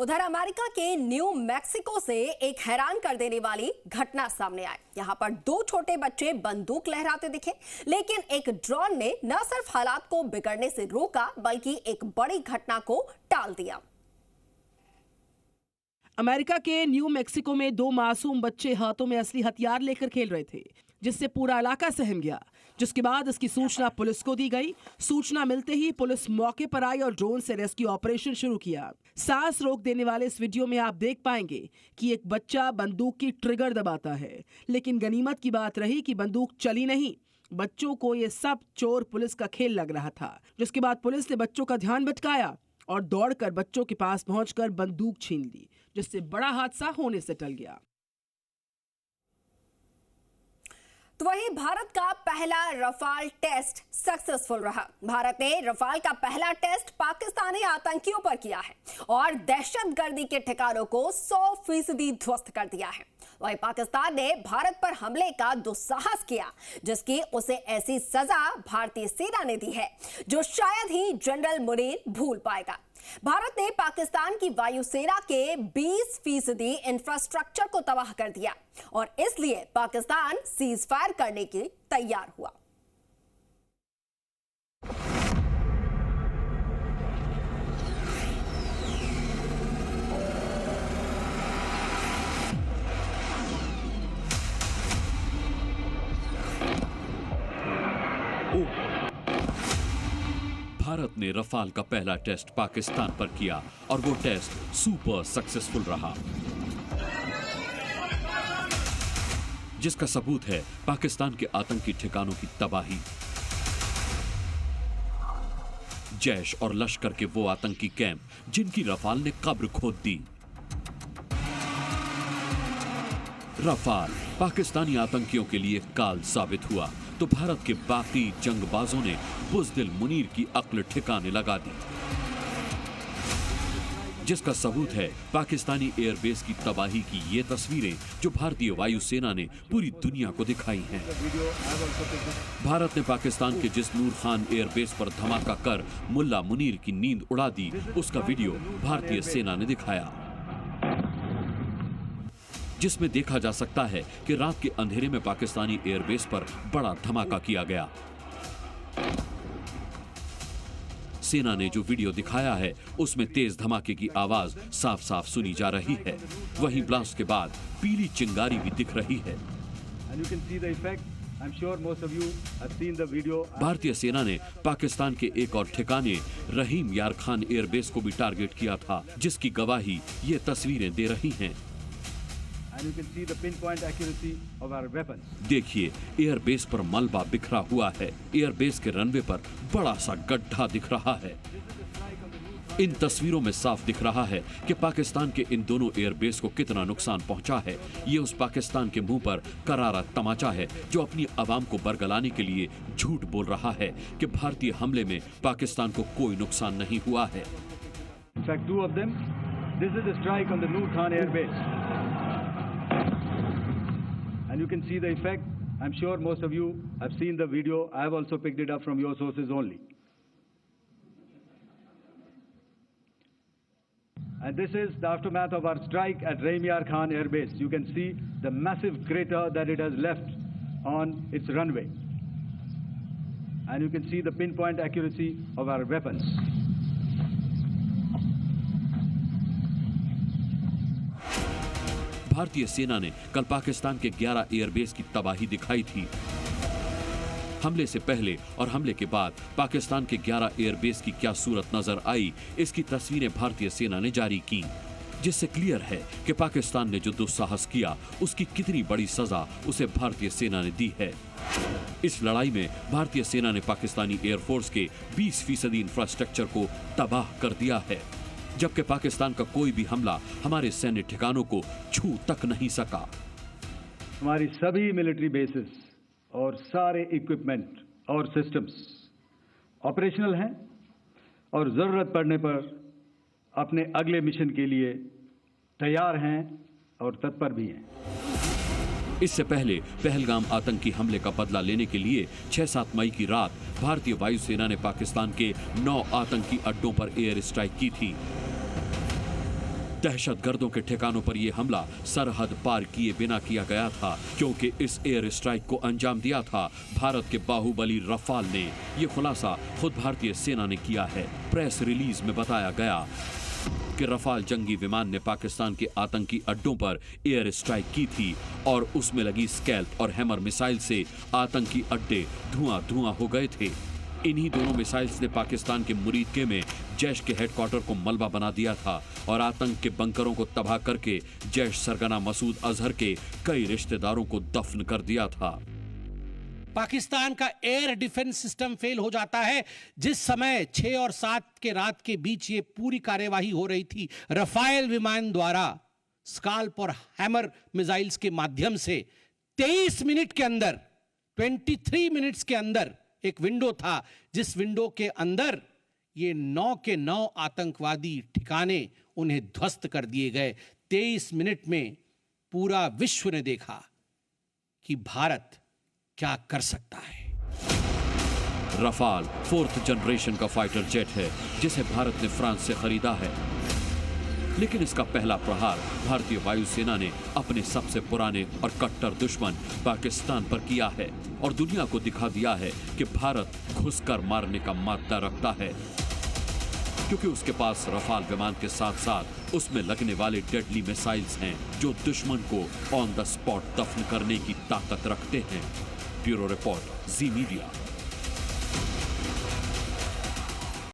उधर अमेरिका के new Mexico से एक हैरान कर देने वाली घटना सामने आई। यहां पर दो छोटे बच्चे बंदूक लहराते दिखे, लेकिन एक ड्रोन ने न सिर्फ हालात को बिगड़ने से रोका बल्कि एक बड़ी घटना को टाल दिया। अमेरिका के न्यू मैक्सिको में दो मासूम बच्चे हाथों में असली हथियार लेकर खेल रहे थे, जिससे पूरा इलाका सहम गया। जिसके बाद इसकी सूचना पुलिस को दी गई। सूचना मिलते ही पुलिस मौके पर आई और ड्रोन से रेस्क्यू ऑपरेशन शुरू किया। सांस रोक देने वाले इस वीडियो में आप देख पाएंगे कि एक बच्चा बंदूक की ट्रिगर दबाता है, लेकिन गनीमत की बात रही कि बंदूक चली नहीं। बच्चों को ये सब चोर पुलिस का खेल लग रहा था। जिसके बाद पुलिस ने बच्चों का ध्यान भटकाया और दौड़कर बच्चों के पास पहुंचकर बंदूक छीन ली, जिससे बड़ा हादसा होने से टल गया। तो वहीं भारत का पहला रफाल टेस्ट सक्सेसफुल रहा। भारत ने रफाल का पहला टेस्ट पाकिस्तानी आतंकियों पर किया है और दहशतगर्दी के ठिकानों को 100% ध्वस्त कर दिया है। वहीं पाकिस्तान ने भारत पर हमले का दुस्साहस किया, जिसकी उसे ऐसी सजा भारतीय सेना ने दी है जो शायद ही जनरल मुनीर भूल पाएगा। भारत ने पाकिस्तान की वायुसेना के 20% इंफ्रास्ट्रक्चर को तबाह कर दिया और इसलिए पाकिस्तान सीज फायर करने के तैयार हुआ। भारत ने रफाल का पहला टेस्ट पाकिस्तान पर किया और वो टेस्ट सुपर सक्सेसफुल रहा, जिसका सबूत है पाकिस्तान के आतंकी ठिकानों की तबाही। जैश और लश्कर के वो आतंकी कैंप जिनकी रफाल ने कब्र खोद दी। रफाल पाकिस्तानी आतंकियों के लिए काल साबित हुआ तो भारत के बाकी जंगबाजों ने बुज़दिल मुनीर की अक्ल ठिकाने लगा दी, जिसका सबूत है पाकिस्तानी एयरबेस की तबाही की ये तस्वीरें जो भारतीय वायुसेना ने पूरी दुनिया को दिखाई हैं। भारत ने पाकिस्तान के जिस नूर खान एयरबेस पर धमाका कर मुल्ला मुनीर की नींद उड़ा दी, उसका वीडियो भारतीय सेना ने दिखाया, जिसमें देखा जा सकता है कि रात के अंधेरे में पाकिस्तानी एयरबेस पर बड़ा धमाका किया गया। सेना ने जो वीडियो दिखाया है उसमें तेज धमाके की आवाज साफ साफ सुनी जा रही है। वहीं ब्लास्ट के बाद पीली चिंगारी भी दिख रही है। भारतीय सेना ने पाकिस्तान के एक और ठिकाने रहीम यार खान एयरबेस को भी टारगेट किया था, जिसकी गवाही ये तस्वीरें दे रही हैं। देखिए, एयरबेस पर मलबा बिखरा हुआ है। एयरबेस के रनवे पर बड़ा सा गड्ढा दिख रहा है। इन तस्वीरों में साफ दिख रहा है कि पाकिस्तान के इन दोनों एयरबेस को कितना नुकसान पहुंचा है। ये उस पाकिस्तान के मुंह पर करारा तमाचा है जो अपनी आवाम को बरगलाने के लिए झूठ बोल रहा है कि भारतीय हमले में पाकिस्तान को कोई नुकसान नहीं हुआ है। In fact, two of them. This is a strike on the Noor Khan Air Base. And you can see the effect. I'm sure most of you have seen the video. I have also picked it up from your sources only. And this is the aftermath of our strike at Rahim Yar Khan Air Base. You can see the massive crater that it has left on its runway. And you can see the pinpoint accuracy of our weapons. भारतीय सेना ने कल पाकिस्तान के 11 airbase की तबाही दिखाई थी। हमले से पहले और हमले के बाद पाकिस्तान के 11 एयरबेस की क्या सूरत नजर आई, इसकी तस्वीरें भारतीय सेना ने जारी की, जिससे क्लियर है कि पाकिस्तान ने जो दुस्साहस किया उसकी कितनी बड़ी सजा उसे भारतीय सेना ने दी है। इस लड़ाई में भारतीय सेना ने पाकिस्तानी एयरफोर्स के 20% इंफ्रास्ट्रक्चर को तबाह कर दिया है, जबकि पाकिस्तान का कोई भी हमला हमारे सैन्य ठिकानों को छू तक नहीं सका। हमारी सभी मिलिट्री बेसेस और सारे इक्विपमेंट और सिस्टम्स ऑपरेशनल हैं और जरूरत पड़ने पर अपने अगले मिशन के लिए तैयार हैं और तत्पर भी हैं। इससे पहले पहलगाम आतंकी हमले का बदला लेने के लिए 6-7 मई की रात भारतीय वायुसेना ने पाकिस्तान के 9 आतंकी अड्डों पर एयर स्ट्राइक की थी। दहशतगर्दों के ठिकानों पर यह हमला सरहद पार किए बिना किया गया था, क्योंकि इस एयर स्ट्राइक को अंजाम दिया था भारत के बाहुबली रफाल ने। यह खुलासा खुद भारतीय सेना ने किया है। प्रेस रिलीज में बताया गया कि रफाल जंगी विमान ने पाकिस्तान के आतंकी अड्डों पर एयर स्ट्राइक की थी और उसमें लगी स्कैल्प और हैमर मिसाइल से आतंकी अड्डे धुआं हो गए थे। इन्हीं दोनों मिसाइल्स ने पाकिस्तान के मुरीदके में जैश के हेडक्वार्टर को मलबा बना दिया था और आतंक के बंकरों को तबाह करके जैश सरगना मसूद अजहर के कई रिश्तेदारों को दफन कर दिया था। पाकिस्तान का एयर डिफेंस सिस्टम फेल हो जाता है। जिस समय 6 और 7 के रात के बीच ये पूरी कार्यवाही हो रही थी, रफाल विमान द्वारा स्काल्प और हैमर मिसाइल्स के माध्यम से 23 मिनट के अंदर, 23 मिनट्स के अंदर एक विंडो था, जिस विंडो के अंदर ये 9 के 9 आतंकवादी ठिकाने उन्हें ध्वस्त कर दिए गए। 23 मिनट में पूरा विश्व ने देखा कि भारत क्या कर सकता है। रफाल 4th जनरेशन का फाइटर जेट है जिसे भारत ने फ्रांस से खरीदा है, लेकिन इसका पहला प्रहार भारतीय वायुसेना ने अपने सबसे पुराने और कट्टर दुश्मन पाकिस्तान पर किया है और दुनिया को दिखा दिया है कि भारत घुसकर मारने का माद्दा रखता है, क्योंकि उसके पास रफाल विमान के साथ साथ उसमें लगने वाले डेडली मिसाइल्स हैं जो दुश्मन को ऑन द स्पॉट दफन करने की ताकत रखते हैं। ब्यूरो रिपोर्ट, जी मीडिया।